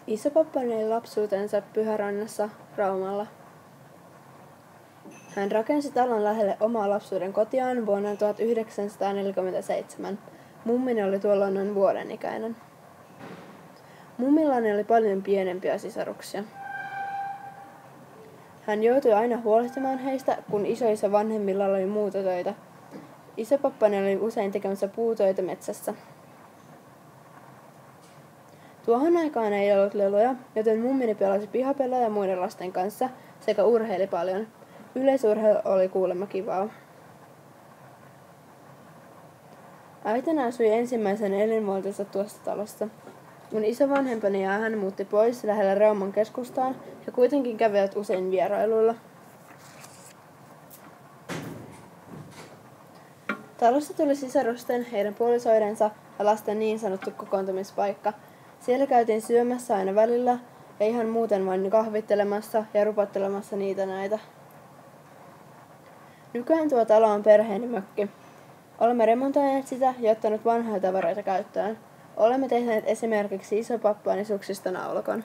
Isopappani eli lapsuutensa Pyhärannassa, Raumalla. Hän rakensi talon lähelle omaa lapsuuden kotiaan vuonna 1947. Mummini oli tuolloin noin vuoden ikäinen. Mummillani oli paljon pienempiä sisaruksia. Hän joutui aina huolehtimaan heistä, kun isoisä vanhemmilla oli muuta töitä. Isopappani oli usein tekemässä puutöitä metsässä. Tuohon aikaan ei ollut leluja, joten mummini pelasi pihapelejä muiden lasten kanssa sekä urheili paljon. Yleisurheilu oli kuulemma kivaa. Äitini asui ensimmäisen elinvuotensa tuossa talossa. Kun isovanhempani ja hän muutti pois lähellä Rauman keskustaan, he kuitenkin kävivät usein vierailuilla. Talossa tuli sisarusten, heidän puolisoidensa ja lasten niin sanottu kokoontumispaikka. Siellä käytiin syömässä aina välillä ja ihan muuten vain kahvittelemassa ja rupattelemassa niitä näitä. Nykyään tuo talo on perheeni mökki. Olemme remontoineet sitä ja ottaneet vanhoja tavaroita käyttöön. Olemme tehneet esimerkiksi isopappani suksista naulakon.